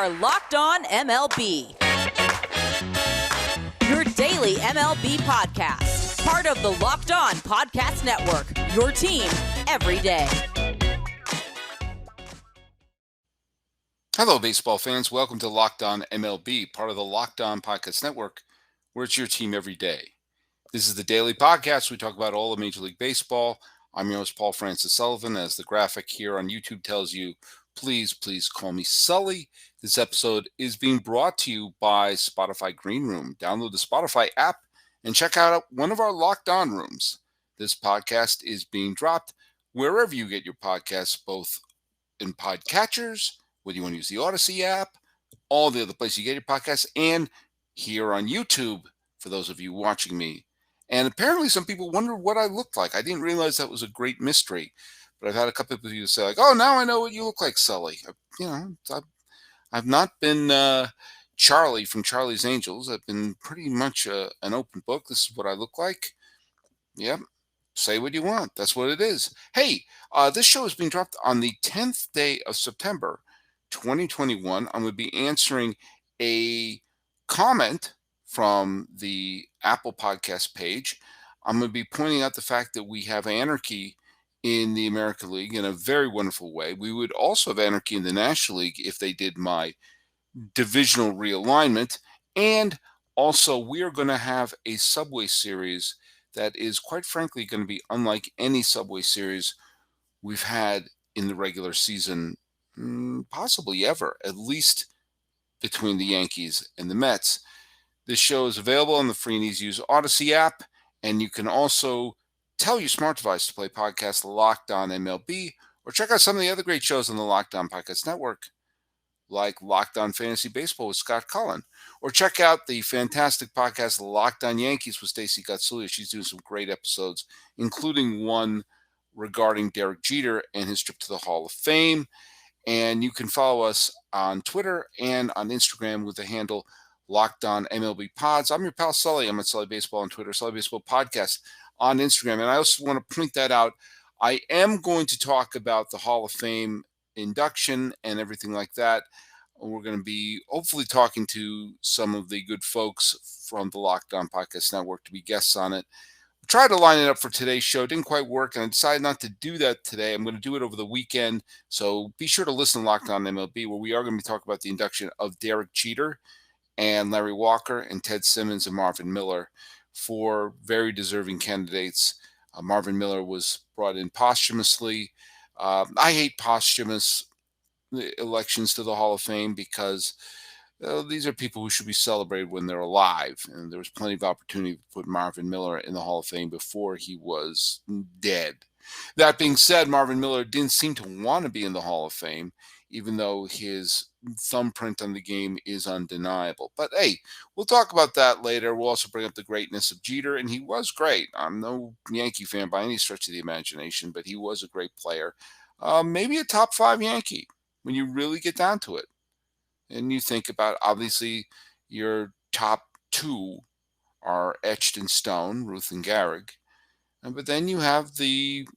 are Locked On MLB, your daily MLB podcast. Part of the Locked On Podcast Network, your team every day. Hello, baseball fans. Welcome to Locked On MLB, part of the Locked On Podcast Network, where it's your team every day. This is the daily podcast. We talk about all of Major League Baseball. I'm your host, Paul Francis Sullivan. As the graphic here on YouTube tells you, please call me Sully. This episode is being brought to you by Spotify Green Room. Download the Spotify app and check out one of our Locked On rooms. This podcast is being dropped wherever you get your podcasts, both in podcatchers, whether you want to use the Odyssey app, all the other places you get your podcasts, and here on YouTube, for those of you watching me. And apparently some people wonder what I look like. I didn't realize that was a great mystery. But I've had a couple of people say, like, oh, now I know what you look like, Sully. I've not been Charlie from Charlie's Angels. I've been pretty much an open book. This is what I look like. Yep. Say what you want. That's what it is. Hey, this show is being dropped on the 10th day of September, 2021. I'm going to be answering a comment from the Apple Podcast page. I'm going to be pointing out the fact that we have anarchy in the American League in a very wonderful way. We would also have anarchy in the National League if they did my divisional realignment. And also, we are going to have a Subway Series that is, quite frankly, going to be unlike any Subway Series we've had in the regular season, possibly ever, at least between the Yankees and the Mets. This show is available on the free and easy use Odyssey app, and you can also tell your smart device to play podcast Locked On MLB, or check out some of the other great shows on the Locked On Podcast Network, like Locked On Fantasy Baseball with Scott Cullen, or check out the fantastic podcast Locked On Yankees with Stacey Gotsulia. She's doing some great episodes, including one regarding Derek Jeter and his trip to the Hall of Fame. And you can follow us on Twitter and on Instagram with the handle Locked On MLB Pods. I'm your pal Sully. I'm at Sully Baseball on Twitter, Sully Baseball Podcast on Instagram. And I also want to point that out. I am going to talk about the Hall of Fame induction and everything like that. We're going to be hopefully talking to some of the good folks from the Locked On Podcast Network to be guests on it. I tried to line it up for today's show. It didn't quite work, and I decided not to do that today. I'm going to do it over the weekend. So be sure to listen to Locked On MLB, where we are going to be talking about the induction of Derek Jeter and Larry Walker and Ted Simmons and Marvin Miller, for very deserving candidates. Marvin Miller was brought in posthumously. I hate posthumous elections to the Hall of Fame because these are people who should be celebrated when they're alive. And there was plenty of opportunity to put Marvin Miller in the Hall of Fame before he was dead. That being said, Marvin Miller didn't seem to want to be in the Hall of Fame, even though his thumbprint on the game is undeniable. But hey, we'll talk about that later. We'll also bring up the greatness of Jeter, and he was great. I'm no Yankee fan by any stretch of the imagination, but he was a great player. Maybe a top 5 Yankee when you really get down to it. And you think about, obviously, your top 2 are etched in stone, Ruth and Gehrig. But then you have the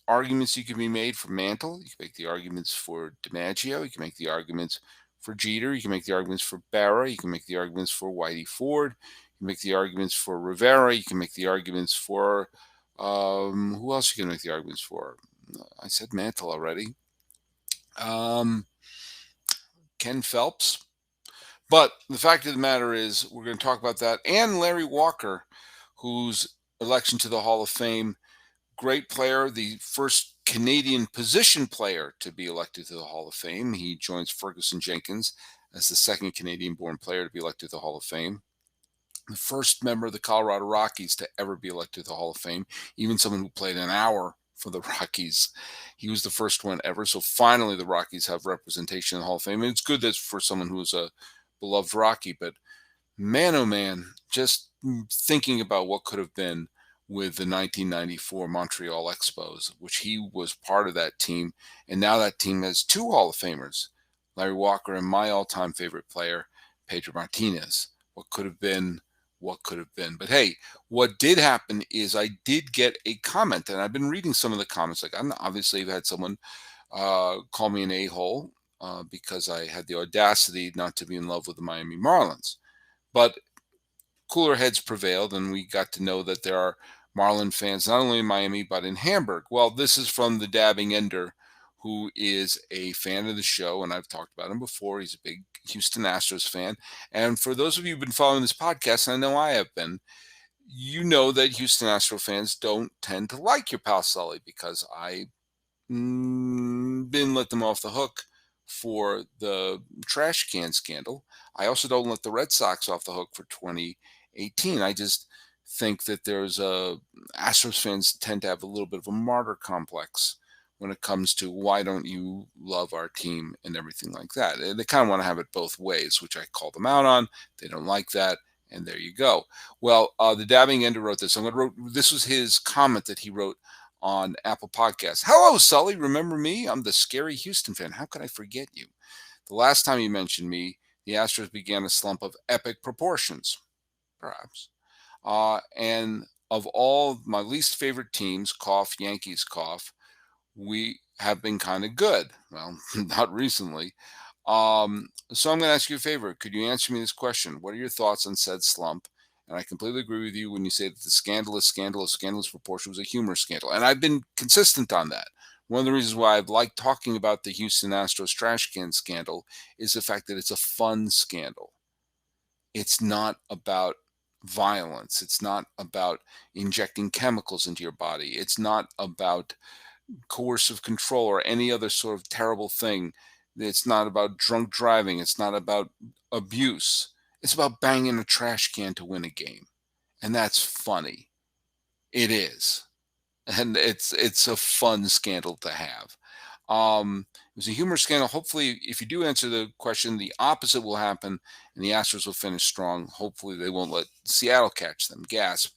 arguments you can be made for Mantle. You can make the arguments for DiMaggio. You can make the arguments for Jeter. You can make the arguments for Berra. You can make the arguments for Whitey Ford. You can make the arguments for Rivera. You can make the arguments for who else you can make the arguments for? I said Mantle already. Ken Phelps. But the fact of the matter is, we're going to talk about that. And Larry Walker, whose election to the Hall of Fame, great player, the first Canadian position player to be elected to the Hall of Fame. He joins Ferguson Jenkins as the second Canadian-born player to be elected to the Hall of Fame. The first member of the Colorado Rockies to ever be elected to the Hall of Fame, even someone who played an hour for the Rockies. He was the first one ever. So finally the Rockies have representation in the Hall of Fame. And it's good that for someone who is a beloved Rocky, but man, oh man, just thinking about what could have been with the 1994 Montreal Expos, which he was part of that team. And now that team has 2 Hall of Famers, Larry Walker and my all-time favorite player, Pedro Martinez. What could have been, what could have been. But hey, what did happen is I did get a comment, and I've been reading some of the comments. Like, obviously I've had someone call me an a-hole because I had the audacity not to be in love with the Miami Marlins. But cooler heads prevailed, and we got to know that there are Marlin fans not only in Miami but in Hamburg. Well, this is from the Dabbing Ender, who is a fan of the show, and I've talked about him before. He's a big Houston Astros fan. And for those of you who've been following this podcast, and I know I have been, you know that Houston Astro fans don't tend to like your pal Sully because I didn't let them off the hook for the trash can scandal. I also don't let the Red Sox off the hook for 2018. I just think that there's Astros fans tend to have a little bit of a martyr complex when it comes to why don't you love our team and everything like that. They kind of want to have it both ways, which I call them out on. They don't like that. And there you go. Well, the Dabbing Ender wrote this. This was his comment that he wrote on Apple Podcasts. Hello, Sully. Remember me? I'm the scary Houston fan. How could I forget you? The last time you mentioned me, the Astros began a slump of epic proportions, perhaps. And of all my least favorite teams, cough, Yankees, cough, we have been kind of good. Well, not recently. So I'm going to ask you a favor. Could you answer me this question? What are your thoughts on said slump? And I completely agree with you when you say that the scandalous proportion was a humor scandal. And I've been consistent on that. One of the reasons why I've liked talking about the Houston Astros trash can scandal is the fact that it's a fun scandal. It's not about violence. It's not about injecting chemicals into your body. It's not about coercive control or any other sort of terrible thing. It's not about drunk driving. It's not about abuse. It's about banging a trash can to win a game. And that's funny. It is. And it's a fun scandal to have. It was a humor scandal. Hopefully, if you do answer the question, the opposite will happen and the Astros will finish strong. Hopefully, they won't let Seattle catch them. Gasp.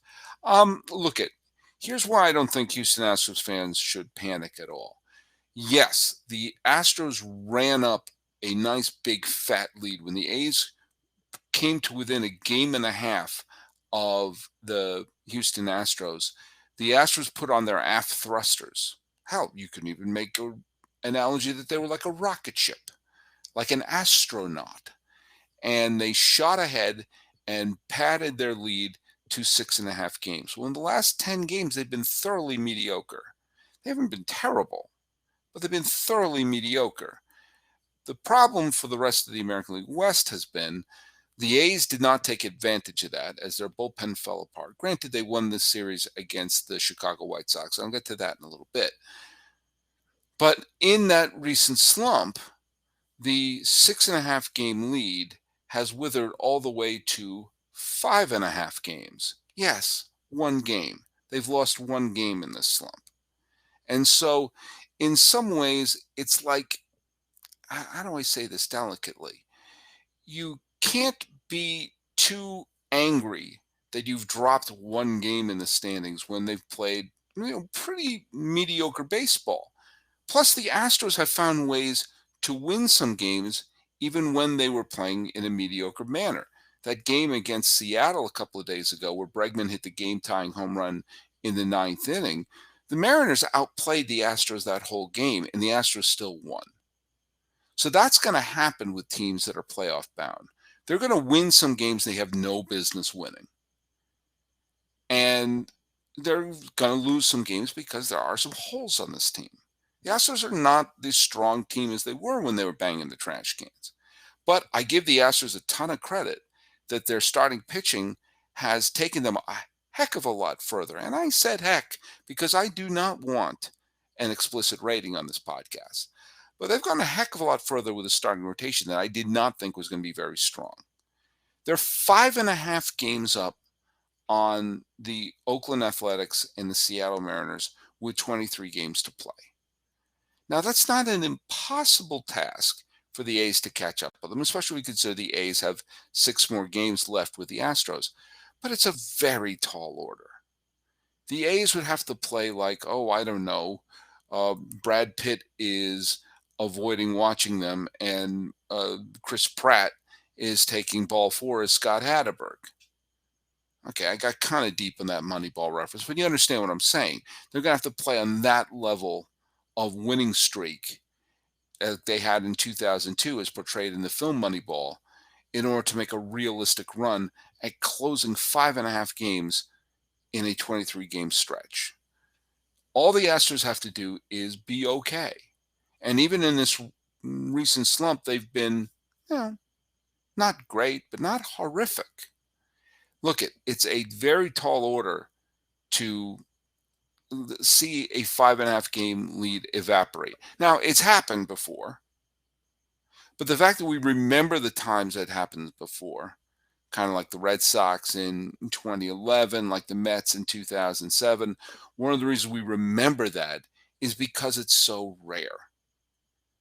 Here's why I don't think Houston Astros fans should panic at all. Yes, the Astros ran up a nice big fat lead when the A's came to within a game and a half of the Houston Astros. The Astros put on their aft thrusters. Hell, you can even make an analogy that they were like a rocket ship, like an astronaut. And they shot ahead and padded their lead to 6.5 games. Well, in the last 10 games, they've been thoroughly mediocre. They haven't been terrible, but they've been thoroughly mediocre. The problem for the rest of the American League West has been the A's did not take advantage of that as their bullpen fell apart. Granted, they won this series against the Chicago White Sox. I'll get to that in a little bit. But in that recent slump, the 6.5 game lead has withered all the way to 5.5 games. Yes, one game. They've lost one game in this slump. And so, in some ways, it's like, how do I say this delicately? You can't be too angry that you've dropped one game in the standings when they've played, pretty mediocre baseball. Plus, the Astros have found ways to win some games even when they were playing in a mediocre manner. That game against Seattle a couple of days ago where Bregman hit the game-tying home run in the 9th inning, the Mariners outplayed the Astros that whole game, and the Astros still won. So that's going to happen with teams that are playoff bound. They're going to win some games they have no business winning. And they're going to lose some games because there are some holes on this team. The Astros are not the strong team as they were when they were banging the trash cans. But I give the Astros a ton of credit that their starting pitching has taken them a heck of a lot further. And I said heck because I do not want an explicit rating on this podcast. But they've gone a heck of a lot further with a starting rotation that I did not think was going to be very strong. They're 5.5 games up on the Oakland Athletics and the Seattle Mariners with 23 games to play. Now, that's not an impossible task for the A's to catch up with them, especially when we consider the A's have 6 more games left with the Astros. But it's a very tall order. The A's would have to play like, I don't know, Brad Pitt is avoiding watching them, and Chris Pratt is taking ball 4 as Scott Hatterberg. Okay, I got kind of deep in that Moneyball reference, but you understand what I'm saying. They're going to have to play on that level of winning streak they had in 2002 as portrayed in the film Moneyball in order to make a realistic run at closing 5.5 games in a 23-game stretch. All the Astros have to do is be okay. And even in this recent slump, they've been, not great, but not horrific. Look, it's a very tall order to see a 5.5 game lead evaporate. Now, it's happened before, but the fact that we remember the times that happened before, kind of like the Red Sox in 2011, like the Mets in 2007, one of the reasons we remember that is because it's so rare.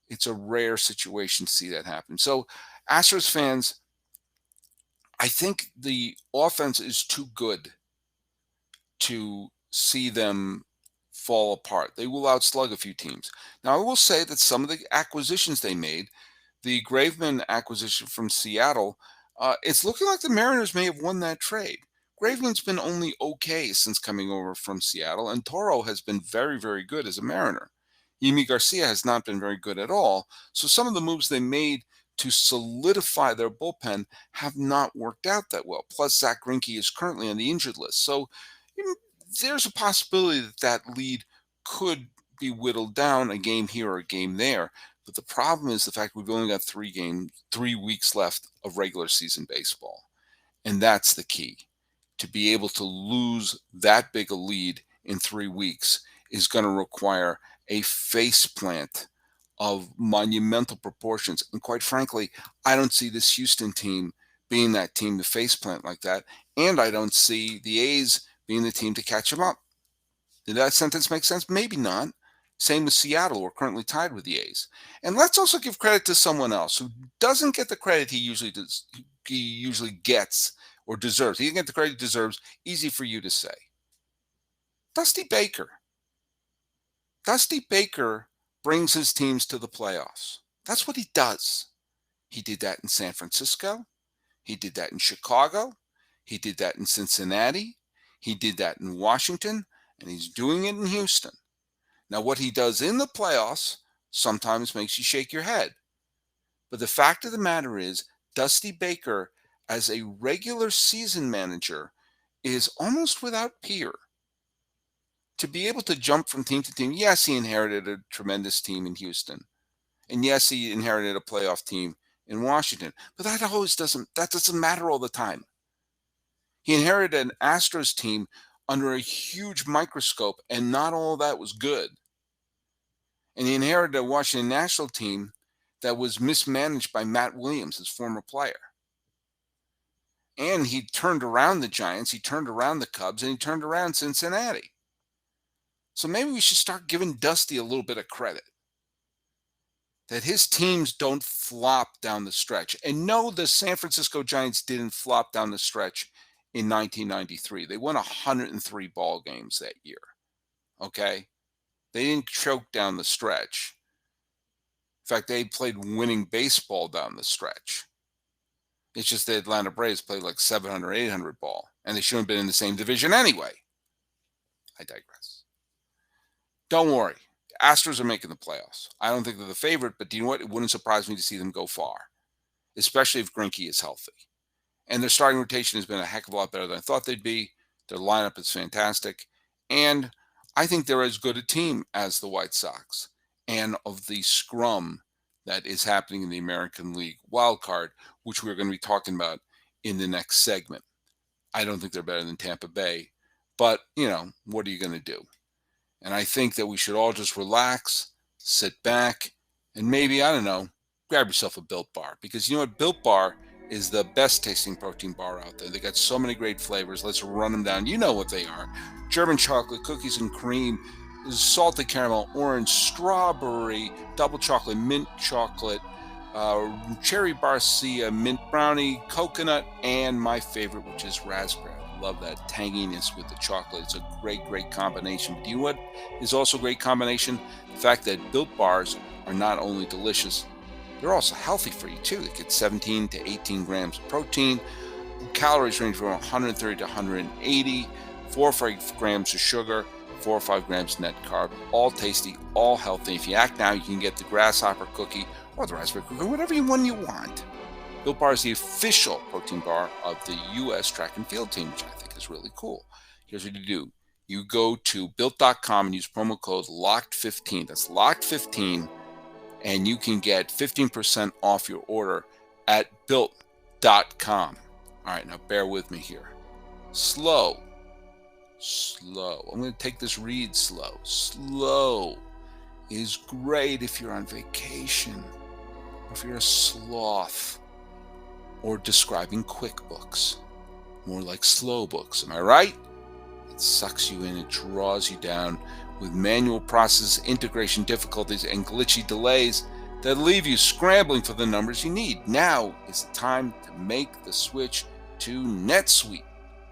It's a rare situation to see that happen. So, Astros fans, I think the offense is too good to see them fall apart. They will outslug a few teams. Now, I will say that some of the acquisitions they made, the Graveman acquisition from Seattle, it's looking like the Mariners may have won that trade. Graveman's been only okay since coming over from Seattle, and Toro has been very, very good as a Mariner. Yimi Garcia has not been very good at all. So some of the moves they made to solidify their bullpen have not worked out that well. Plus, Zach Greinke is currently on the injured list. So there's a possibility that that lead could be whittled down a game here or a game there. But the problem is the fact we've only got 3 weeks left of regular season baseball. And that's the key. To be able to lose that big a lead in 3 weeks is going to require a faceplant of monumental proportions. And quite frankly, I don't see this Houston team being that team to faceplant like that. And I don't see the A's being the team to catch them up. Did that sentence make sense? Maybe not. Same with Seattle. We're currently tied with the A's. And let's also give credit to someone else who doesn't get the credit he usually gets or deserves. He didn't get the credit he deserves. Easy for you to say. Dusty Baker. Dusty Baker brings his teams to the playoffs. That's what he does. He did that in San Francisco. He did that in Chicago. He did that in Cincinnati. He did that in Washington. And he's doing it in Houston. Now, what he does in the playoffs sometimes makes you shake your head. But the fact of the matter is, Dusty Baker, as a regular season manager, is almost without peer. To be able to jump from team to team, yes, he inherited a tremendous team in Houston. And yes, he inherited a playoff team in Washington. But that doesn't matter all the time. He inherited an Astros team under a huge microscope, and not all of that was good. And he inherited a Washington National team that was mismanaged by Matt Williams, his former player. And he turned around the Giants, he turned around the Cubs, and he turned around Cincinnati. So maybe we should start giving Dusty a little bit of credit. That his teams don't flop down the stretch. And no, the San Francisco Giants didn't flop down the stretch in 1993. They won 103 ball games that year. Okay? They didn't choke down the stretch. In fact, they played winning baseball down the stretch. It's just the Atlanta Braves played like 700, 800 ball. And they shouldn't have been in the same division anyway. I digress. Don't worry. Astros are making the playoffs. I don't think they're the favorite, but do you know what? It wouldn't surprise me to see them go far, especially if Greinke is healthy. And their starting rotation has been a heck of a lot better than I thought they'd be. Their lineup is fantastic. And I think they're as good a team as the White Sox. And of the scrum that is happening in the American League wild card, which we're going to be talking about in the next segment. I don't think they're better than Tampa Bay. But, what are you going to do? And I think that we should all just relax, sit back, and maybe, grab yourself a Built Bar. Because you know what? Built Bar is the best tasting protein bar out there. They got so many great flavors. Let's run them down. You know what they are. German chocolate, cookies and cream, salted caramel, orange, strawberry, double chocolate, mint chocolate, cherry barcia, mint brownie, coconut, and my favorite, which is raspberry. I love that tanginess with the chocolate. It's a great, great combination. But do you know what is also a great combination? The fact that Built Bars are not only delicious, they're also healthy for you too. They get 17 to 18 grams of protein. Calories range from 130 to 180. 4 grams of sugar. 4 or 5 grams net carb, all tasty, all healthy. If you act now, you can get the grasshopper cookie or the raspberry cookie, whatever one you want. Built Bar is the official protein bar of the U.S. track and field team, which I think is really cool. Here's what you do. You go to built.com and use promo code LOCKED15. That's LOCKED15, and you can get 15% off your order at built.com. All right, now bear with me here. Slow. I'm going to take this read slow. Slow is great if you're on vacation, or if you're a sloth, or describing quick books. More like slow books, am I right? It sucks you in, it draws you down with manual process integration difficulties and glitchy delays that leave you scrambling for the numbers you need. Now is the time to make the switch to NetSuite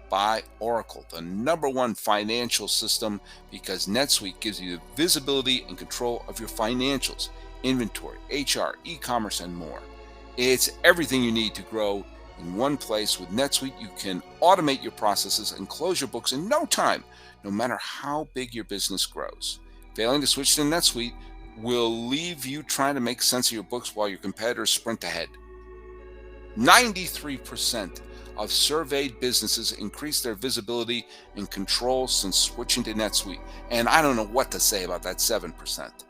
by Oracle, the #1 financial system, because NetSuite gives you the visibility and control of your financials, inventory, HR, e-commerce, and more. It's everything you need to grow in one place. With NetSuite, you can automate your processes and close your books in no time, no matter how big your business grows. Failing to switch to NetSuite will leave you trying to make sense of your books while your competitors sprint ahead. 93% of surveyed businesses increased their visibility and control since switching to NetSuite. And I don't know what to say about that 7%.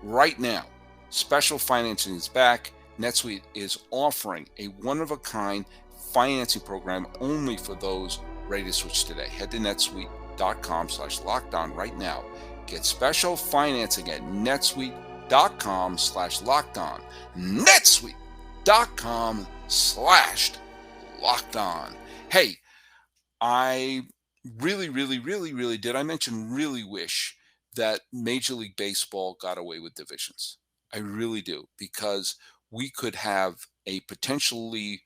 Right now, special financing is back. NetSuite is offering a one-of-a-kind financing program only for those ready to switch today. Head to netsuite.com/lockedon right now. Get special financing at netsuite.com/lockedon. netsuite.com/lockedon. Hey, I really did. I mentioned really wish that Major League Baseball got away with divisions. I really do, because we could have a potentially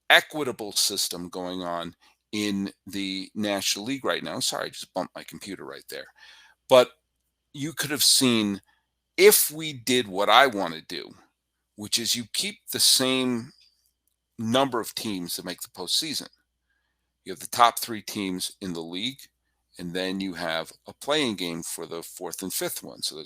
equitable system going on in the National League right now. Sorry, I just bumped my computer right there. But you could have seen, if we did what I want to do, which is you keep the same number of teams that make the postseason. You have the top 3 teams in the league, and then you have a playing game for the 4th and 5th one. So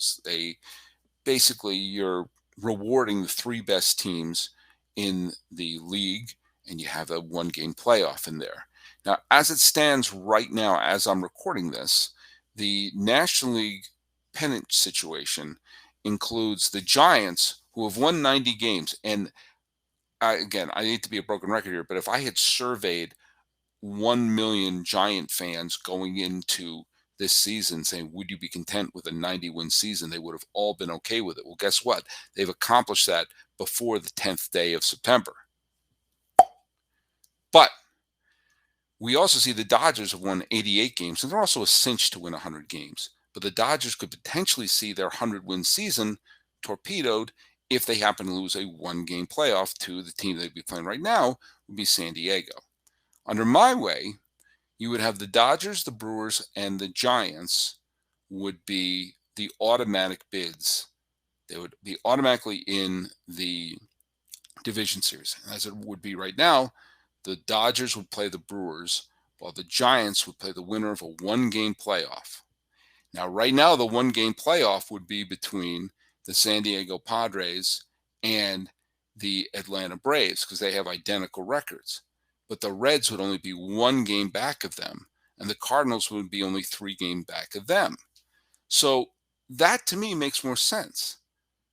basically you're rewarding the 3 best teams in the league, and you have a 1-game playoff in there. Now, as it stands right now, as I'm recording this, the National League pennant situation includes the Giants, who have won 90 games. And again, I need to be a broken record here, but if I had surveyed 1 million Giant fans going into this season saying, would you be content with a 90-win season, they would have all been okay with it. Well, guess what? They've accomplished that before the 10th day of September. But we also see the Dodgers have won 88 games, and they're also a cinch to win 100 games. But the Dodgers could potentially see their 100-win season torpedoed if they happen to lose a 1-game playoff to the team they'd be playing right now, would be San Diego. Under my way, you would have the Dodgers, the Brewers, and the Giants would be the automatic bids. They would be automatically in the division series. As it would be right now, the Dodgers would play the Brewers, while the Giants would play the winner of a 1-game playoff. Now, right now, the 1-game playoff would be between the San Diego Padres and the Atlanta Braves, because they have identical records. But the Reds would only be 1 game back of them, and the Cardinals would be only 3 games back of them. So that, to me, makes more sense.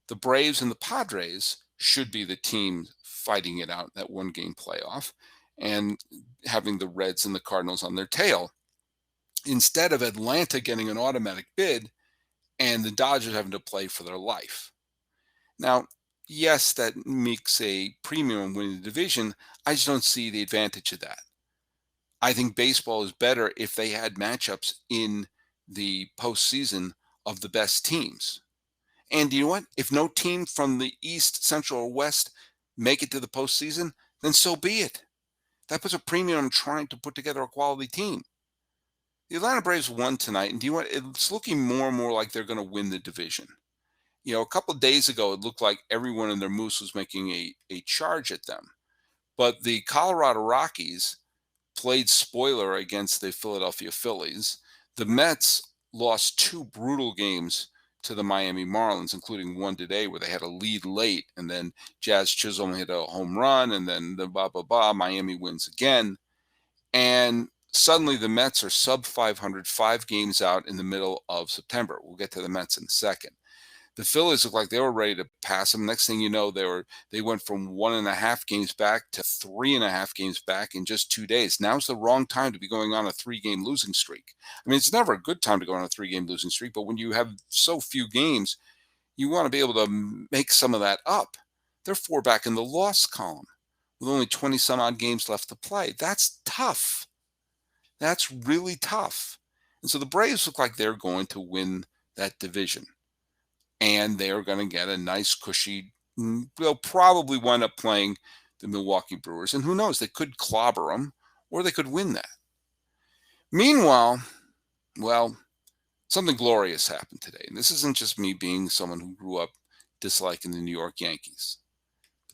The Braves and the Padres should be the team fighting it out, that 1-game playoff, and having the Reds and the Cardinals on their tail, instead of Atlanta getting an automatic bid and the Dodgers having to play for their life. Now, yes, that makes a premium winning the division. I just don't see the advantage of that. I think baseball is better if they had matchups in the postseason of the best teams. And you know what? If no team from the East, Central, or West make it to the postseason, then so be it. That puts a premium on trying to put together a quality team. The Atlanta Braves won tonight, and do you know what? It's looking more and more like they're going to win the division. You know, a couple of days ago, it looked like everyone in their moose was making a charge at them. But the Colorado Rockies played spoiler against the Philadelphia Phillies. The Mets lost two brutal games to the Miami Marlins, including one today where they had a lead late, and then Jazz Chisholm hit a home run, and then Miami wins again. And suddenly the Mets are sub 500, 5 games out in the middle of September. We'll get to the Mets in a second. The Phillies looked like they were ready to pass them. Next thing you know, they went from 1.5 games back to 3.5 games back in just 2 days. Now's the wrong time to be going on a 3-game losing streak. I mean, it's never a good time to go on a 3-game losing streak, but when you have so few games, you want to be able to make some of that up. They're 4 back in the loss column with only 20 some odd games left to play. That's tough. That's really tough. And so the Braves look like they're going to win that division. And they're going to get a nice, cushy, they'll probably wind up playing the Milwaukee Brewers. And who knows, they could clobber them or they could win that. Meanwhile, well, something glorious happened today. And this isn't just me being someone who grew up disliking the New York Yankees.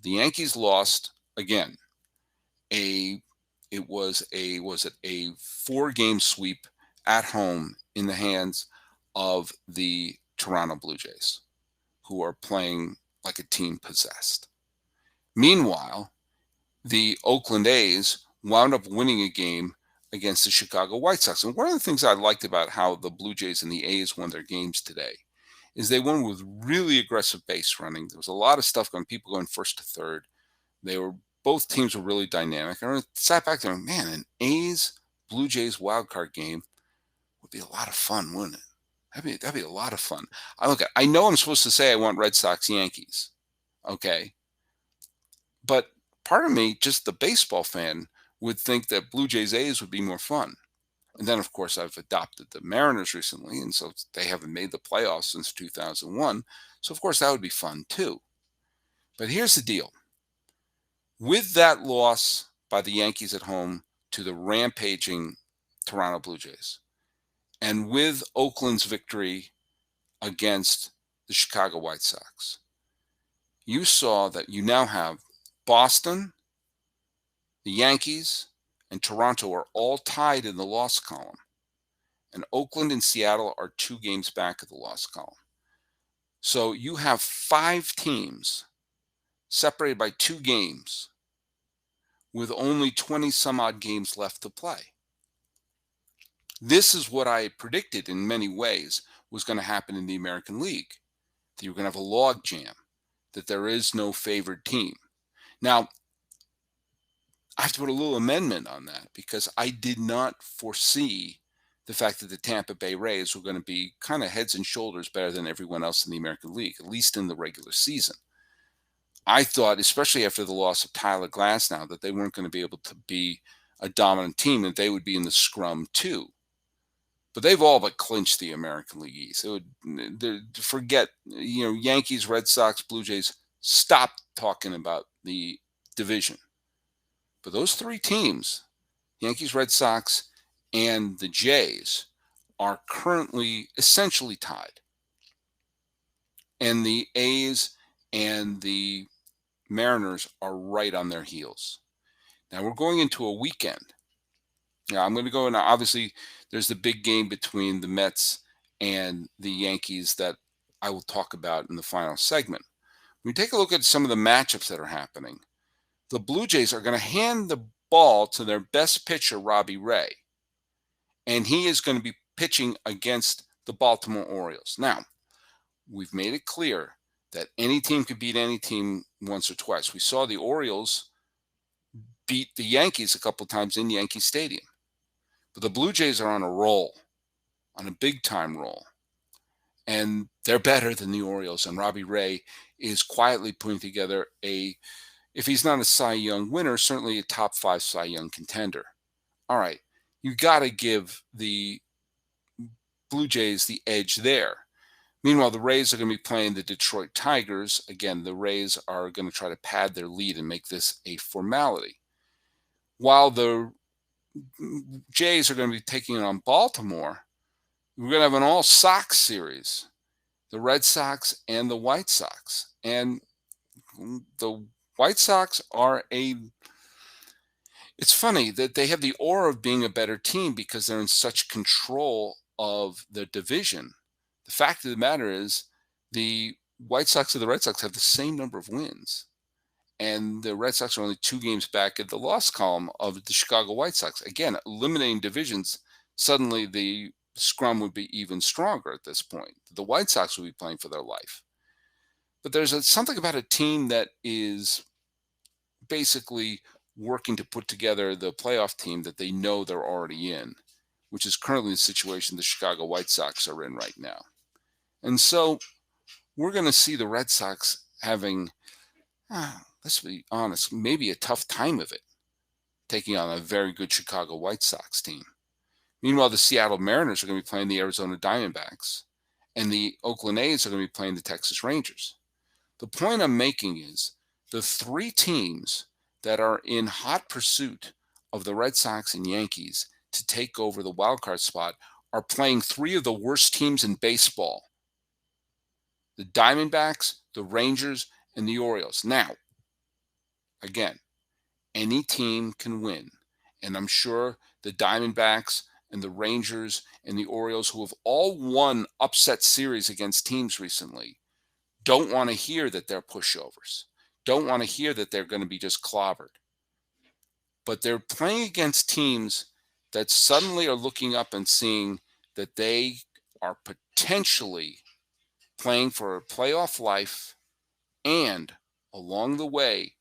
The Yankees lost again. It was a 4-game sweep at home in the hands of the Toronto Blue Jays, who are playing like a team possessed. Meanwhile, the Oakland A's wound up winning a game against the Chicago White Sox. And one of the things I liked about how the Blue Jays and the A's won their games today is they won with really aggressive base running. There was a lot of stuff going, people going first to third. Both teams were really dynamic. I sat back there and, man, an A's Blue Jays wild card game would be a lot of fun, wouldn't it? That'd be a lot of fun. I know I'm supposed to say I want Red Sox Yankees, okay? But part of me, just the baseball fan, would think that Blue Jays A's would be more fun. And then, of course, I've adopted the Mariners recently, and so they haven't made the playoffs since 2001. So, of course, that would be fun too. But here's the deal. With that loss by the Yankees at home to the rampaging Toronto Blue Jays, and with Oakland's victory against the Chicago White Sox, you saw that you now have Boston, the Yankees, and Toronto are all tied in the loss column. And Oakland and Seattle are 2 games back of the loss column. So you have 5 teams separated by 2 games with only 20 some odd games left to play. This is what I predicted in many ways was going to happen in the American League. That you're going to have a log jam, that there is no favored team. Now, I have to put a little amendment on that because I did not foresee the fact that the Tampa Bay Rays were going to be kind of heads and shoulders better than everyone else in the American League, at least in the regular season. I thought, especially after the loss of Tyler Glasnow, that they weren't going to be able to be a dominant team, that they would be in the scrum too. But they've all but clinched the American League East. Forget, Yankees, Red Sox, Blue Jays, stop talking about the division. But those 3 teams, Yankees, Red Sox, and the Jays, are currently essentially tied. And the A's and the Mariners are right on their heels. Now we're going into a weekend. Now I'm going to go in. Obviously, there's the big game between the Mets and the Yankees that I will talk about in the final segment. When you take a look at some of the matchups that are happening, the Blue Jays are going to hand the ball to their best pitcher, Robbie Ray. And he is going to be pitching against the Baltimore Orioles. Now, we've made it clear that any team could beat any team once or twice. We saw the Orioles beat the Yankees a couple times in Yankee Stadium. But the Blue Jays are on a roll, on a big-time roll. And they're better than the Orioles. And Robbie Ray is quietly putting together if he's not a Cy Young winner, certainly a top 5 Cy Young contender. All right, you got to give the Blue Jays the edge there. Meanwhile, the Rays are going to be playing the Detroit Tigers. Again, the Rays are going to try to pad their lead and make this a formality. While the Jays are going to be taking on Baltimore, we're going to have an all-Sox series, the Red Sox and the White Sox. And the White Sox are it's funny that they have the aura of being a better team because they're in such control of the division, the fact of the matter is the White Sox and the Red Sox have the same number of wins. And the Red Sox are only 2 games back at the loss column of the Chicago White Sox. Again, eliminating divisions, suddenly the scrum would be even stronger at this point. The White Sox would be playing for their life. But there's something about a team that is basically working to put together the playoff team that they know they're already in, which is currently the situation the Chicago White Sox are in right now. And so we're going to see the Red Sox having, let's be honest, maybe a tough time of it, taking on a very good Chicago White Sox team. Meanwhile, the Seattle Mariners are going to be playing the Arizona Diamondbacks, and the Oakland A's are going to be playing the Texas Rangers. The point I'm making is the 3 teams that are in hot pursuit of the Red Sox and Yankees to take over the wild card spot are playing 3 of the worst teams in baseball: the Diamondbacks, the Rangers, and the Orioles. Now, again, any team can win, and I'm sure the Diamondbacks and the Rangers and the Orioles, who have all won upset series against teams recently, don't want to hear that they're pushovers, don't want to hear that they're going to be just clobbered. But they're playing against teams that suddenly are looking up and seeing that they are potentially playing for a playoff life, and along the way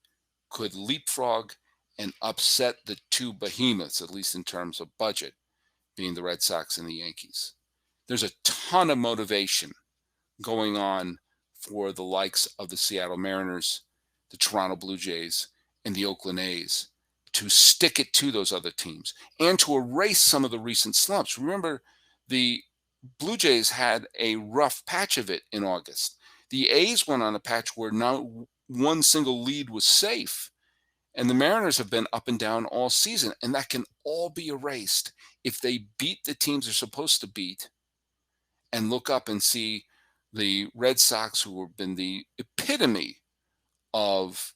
could leapfrog and upset the 2 behemoths, at least in terms of budget, being the Red Sox and the Yankees. There's a ton of motivation going on for the likes of the Seattle Mariners, the Toronto Blue Jays, and the Oakland A's to stick it to those other teams and to erase some of the recent slumps. Remember, the Blue Jays had a rough patch of it in August. The A's went on a patch where not one single lead was safe. And the Mariners have been up and down all season, and that can all be erased if they beat the teams they're supposed to beat and look up and see the Red Sox, who have been the epitome of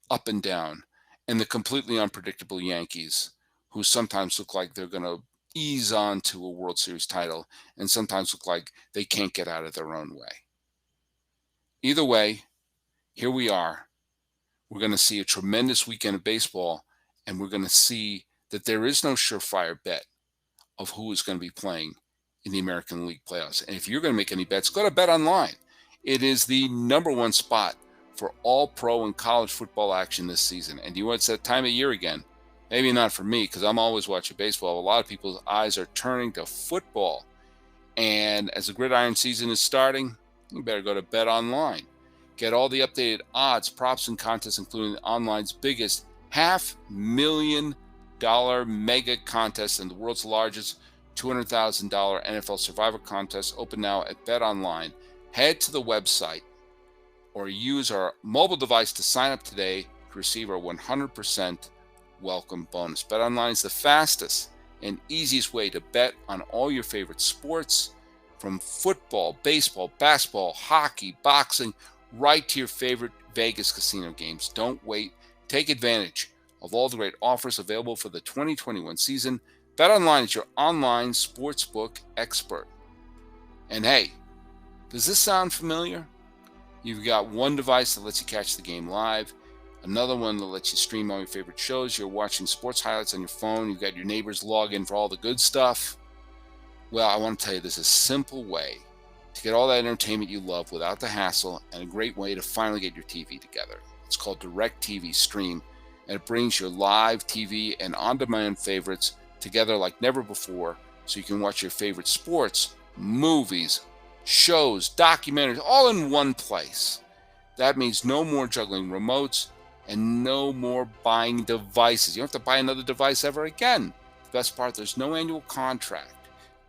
up and down, and the completely unpredictable Yankees, who sometimes look like they're going to ease on to a World Series title and sometimes look like they can't get out of their own way. Either way, here we are. We're going to see a tremendous weekend of baseball, and we're going to see that there is no surefire bet of who is going to be playing in the American League playoffs. And if you're going to make any bets, go to Bet Online. It is the #1 spot for all pro and college football action this season. And you know it's that time of year again? Maybe not for me, because I'm always watching baseball. A lot of people's eyes are turning to football. And as the gridiron season is starting, you better go to Bet Online. Get all the updated odds, props, and contests, including online's biggest $500,000 mega contest and the world's largest $200,000 NFL Survivor contest, open now at Bet Online. Head to the website or use our mobile device to sign up today to receive our 100% welcome bonus. Bet Online is the fastest and easiest way to bet on all your favorite sports, from football, baseball, basketball, hockey, boxing, right to your favorite Vegas casino games. Don't wait. Take advantage of all the great offers available for the 2021 season. BetOnline is your online sportsbook expert. And hey, does this sound familiar? You've got one device that lets you catch the game live, another one that lets you stream all your favorite shows. You're watching sports highlights on your phone. You've got your neighbors log in for all the good stuff. Well, I want to tell you, there's a simple way to get all that entertainment you love without the hassle, and a great way to finally get your TV together. It's called Directv Stream, and it brings your live TV and on-demand favorites together like never before, so you can watch your favorite sports, movies, shows, documentaries, all in one place. That means no more juggling remotes and no more buying devices. You don't have to buy another device ever again. The best part, there's no annual contract.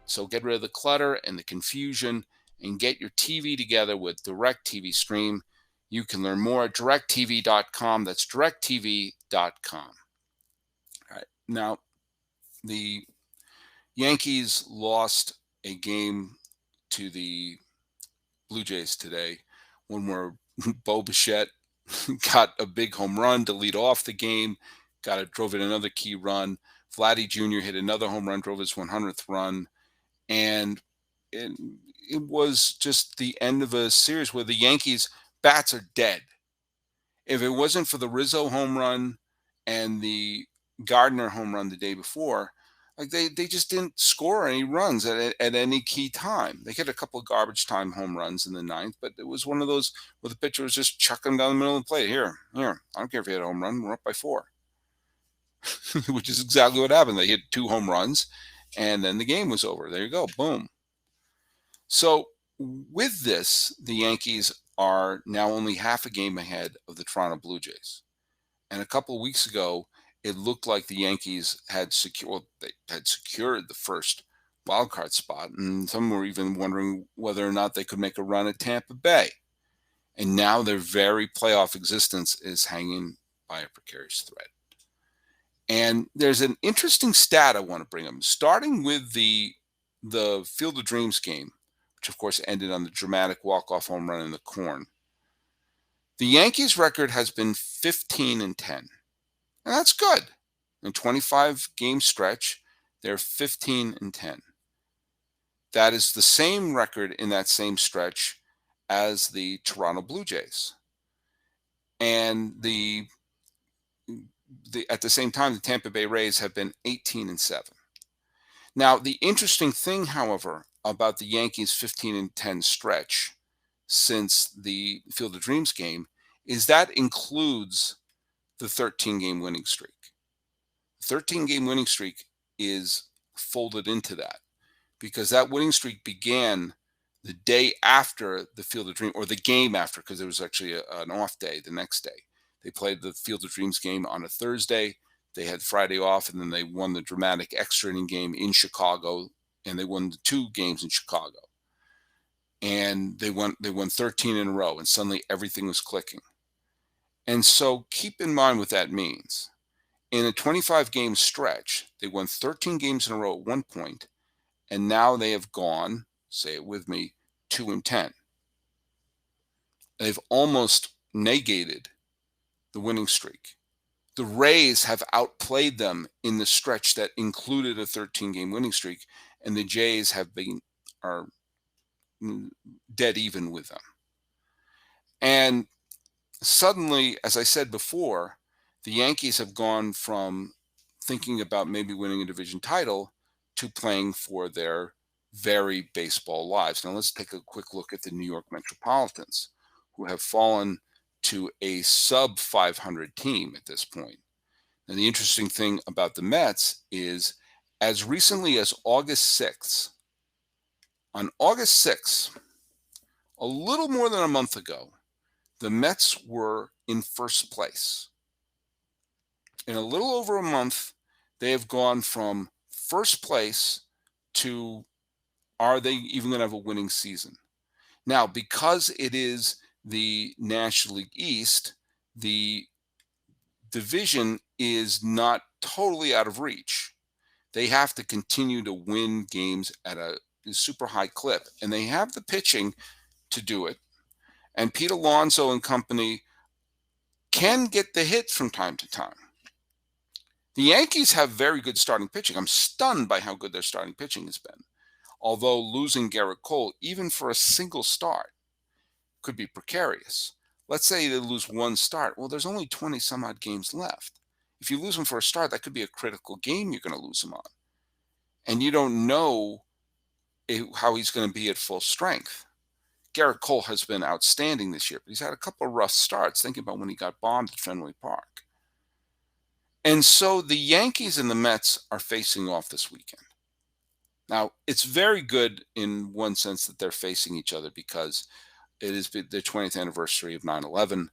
So get rid of the clutter and the confusion and get your TV together with Directv Stream. You can learn more at directv.com. That's directv.com. All right. Now, the Yankees lost a game to the Blue Jays today, one where Bo Bichette got a big home run to lead off the game, drove in another key run. Vladdy Jr. hit another home run, drove his 100th run. And it, it was just the end of a series where the Yankees bats are dead. If it wasn't for the Rizzo home run and the Gardner home run the day before, like they just didn't score any runs at any key time. They hit a couple of garbage time home runs in the ninth, but it was one of those where the pitcher was just chucking them down the middle of the plate. Here, I don't care if you hit a home run, we're up by 4, which is exactly what happened. They hit 2 home runs, and then the game was over. There you go, boom. So with this, the Yankees are now only half a game ahead of the Toronto Blue Jays. And a couple of weeks ago, it looked like the Yankees had secured the first wild card spot, and some were even wondering whether or not they could make a run at Tampa Bay. And now their very playoff existence is hanging by a precarious thread. And there's an interesting stat I want to bring up, starting with the Field of Dreams game, which of course ended on the dramatic walk-off home run in the corn. The Yankees' record has been 15-10, and that's good. In a 25-game stretch, they're 15-10. That is the same record in that same stretch as the Toronto Blue Jays. And at the same time, the Tampa Bay Rays have been 18-7. Now, the interesting thing, however, about the Yankees' 15-10 stretch since the Field of Dreams game is that includes the 13-game winning streak. The 13-game winning streak is folded into that because that winning streak began the day after the Field of Dreams, or the game after, because there was actually an off day the next day. They played the Field of Dreams game on a Thursday. They had Friday off, and then they won the dramatic extra inning game in Chicago, and they won the 2 games in Chicago. And they won 13 in a row, and suddenly everything was clicking. And so keep in mind what that means. In a 25-game stretch, they won 13 games in a row at one point, and now they have gone, say it with me, 2-10. They've almost negated the winning streak. The Rays have outplayed them in the stretch that included a 13-game winning streak, and the Jays are dead even with them. And suddenly, as I said before, the Yankees have gone from thinking about maybe winning a division title to playing for their very baseball lives. Now let's take a quick look at the New York Metropolitans, who have fallen to a sub 500 team at this point. And the interesting thing about the Mets is, as recently as August 6th, on August 6th, a little more than a month ago, the Mets were in first place. In a little over a month, they have gone from first place to, are they even going to have a winning season? Now, because it is the National League East, the division is not totally out of reach. They have to continue to win games at a super high clip, and they have the pitching to do it. And Pete Alonso and company can get the hits from time to time. The Yankees have very good starting pitching. I'm stunned by how good their starting pitching has been. Although losing Garrett Cole, even for a single start, could be precarious. Let's say they lose one start. Well, there's only 20 some odd games left. If you lose him for a start, that could be a critical game you're going to lose him on. And you don't know how he's going to be at full strength. Garrett Cole has been outstanding this year, but he's had a couple of rough starts, thinking about when he got bombed at Fenway Park. And so the Yankees and the Mets are facing off this weekend. Now, it's very good in one sense that they're facing each other because it is the 20th anniversary of 9/11.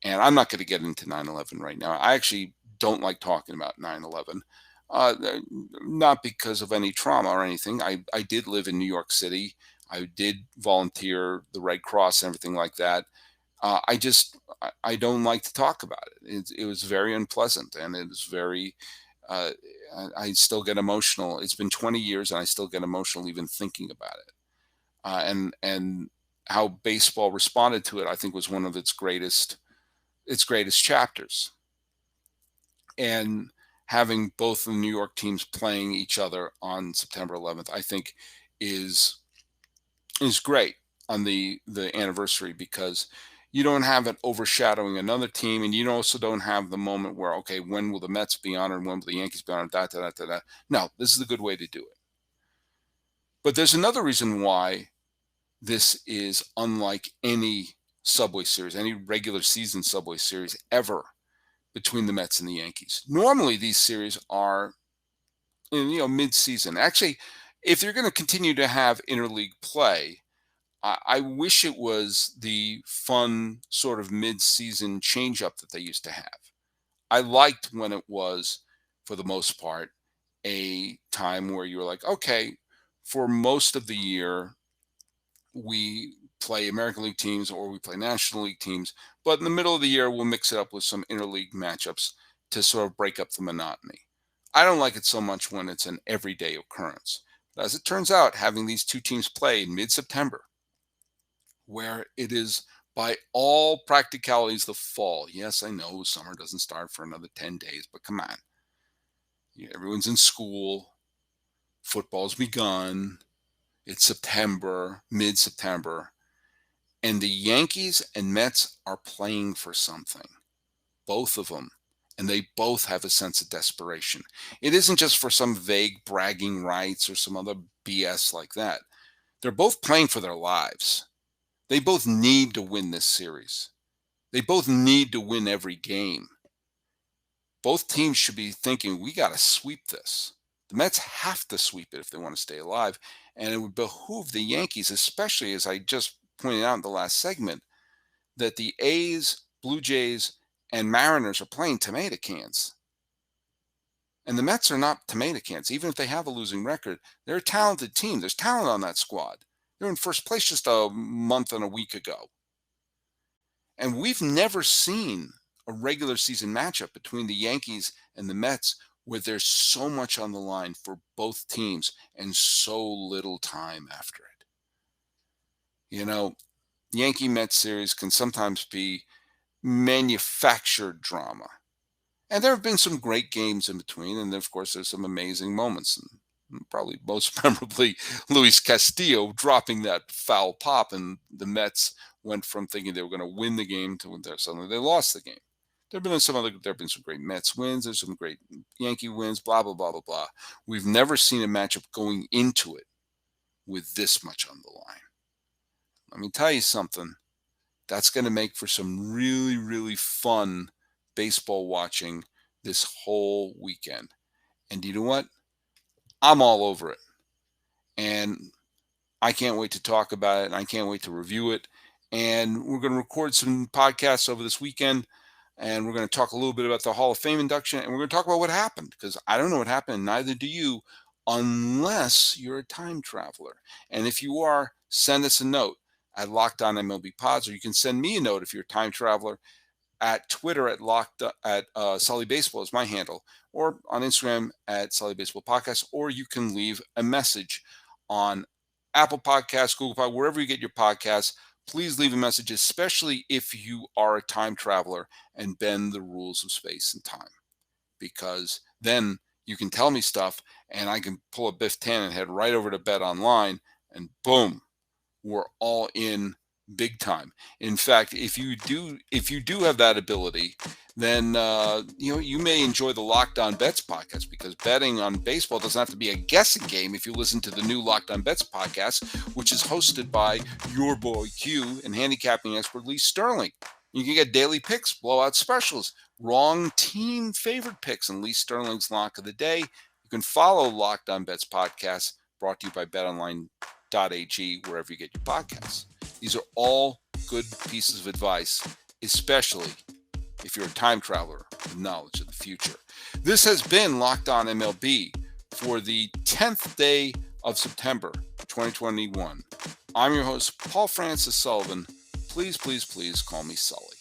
And I'm not going to get into 9/11 right now. I actually don't like talking about 9/11. Not because of any trauma or anything. I did live in New York City. I did volunteer the Red Cross and everything like that. I don't like to talk about it. It was very unpleasant, and it was very. I still get emotional. It's been 20 years, and I still get emotional even thinking about it. And how baseball responded to it, I think, was one of its greatest chapters. And having both the New York teams playing each other on September 11th, I think, is great on the anniversary, because you don't have it overshadowing another team, and you also don't have the moment where, okay, when will the Mets be on and when will the Yankees be on? Da, da, da, da, da. No, this is a good way to do it. But there's another reason why this is unlike any Subway Series, any regular season Subway Series ever between the Mets and the Yankees. Normally, these series are in mid-season. Actually, if you're going to continue to have interleague play, I wish it was the fun sort of mid-season change-up that they used to have. I liked when it was, for the most part, a time where you were like, okay, for most of the year, we play American League teams or we play National League teams, but in the middle of the year, we'll mix it up with some interleague matchups to sort of break up the monotony. I don't like it so much when it's an everyday occurrence. But as it turns out, having these two teams play in mid-September, where it is by all practicalities the fall. Yes, I know summer doesn't start for another 10 days, but come on. Everyone's in school. Football's begun. It's September, mid-September. And the Yankees and Mets are playing for something. Both of them. And they both have a sense of desperation. It isn't just for some vague bragging rights or some other BS like that. They're both playing for their lives. They both need to win this series. They both need to win every game. Both teams should be thinking, we got to sweep this. The Mets have to sweep it if they want to stay alive. And it would behoove the Yankees, especially as I just pointed out in the last segment, that the A's, Blue Jays, and Mariners are playing tomato cans. And the Mets are not tomato cans. Even if they have a losing record, they're a talented team. There's talent on that squad. They're in first place just a month and a week ago. And we've never seen a regular season matchup between the Yankees and the Mets where there's so much on the line for both teams and so little time after it. Yankee-Mets series can sometimes be manufactured drama. And there have been some great games in between. And of course, there's some amazing moments. And probably most memorably, Luis Castillo dropping that foul pop, and the Mets went from thinking they were going to win the game to suddenly they lost the game. There have been some great Mets wins. There's some great Yankee wins. Blah blah blah blah blah. We've never seen a matchup going into it with this much on the line. Let me tell you something. That's going to make for some really really fun baseball watching this whole weekend. And you know what? I'm all over it. And I can't wait to talk about it. And I can't wait to review it. And we're going to record some podcasts over this weekend. And we're going to talk a little bit about the Hall of Fame induction. And we're going to talk about what happened. Because I don't know what happened. Neither do you. Unless you're a time traveler. And if you are, send us a note at Locked On MLB Pods. Or you can send me a note if you're a time traveler. At Twitter at Sully Baseball is my handle, or on Instagram at Sully Baseball Podcast, or you can leave a message on Apple Podcasts, Google Podcasts, wherever you get your podcasts. Please leave a message, especially if you are a time traveler and bend the rules of space and time, because then you can tell me stuff and I can pull a Biff Tannen and head right over to Bet Online, and boom, we're all in big time. In fact, if you do have that ability, then you may enjoy the Locked On Bets podcast, because betting on baseball doesn't have to be a guessing game if you listen to the new Locked On Bets podcast, which is hosted by your boy Q and handicapping expert Lee Sterling. You can get daily picks, blowout specials, wrong team favorite picks, and Lee Sterling's lock of the day. You can follow Locked On Bets podcast, brought to you by BetOnline.ag, wherever you get your podcasts. These are all good pieces of advice, especially if you're a time traveler with knowledge of the future. This has been Locked On MLB for the 10th day of September 2021. I'm your host, Paul Francis Sullivan. Please, please, please call me Sully.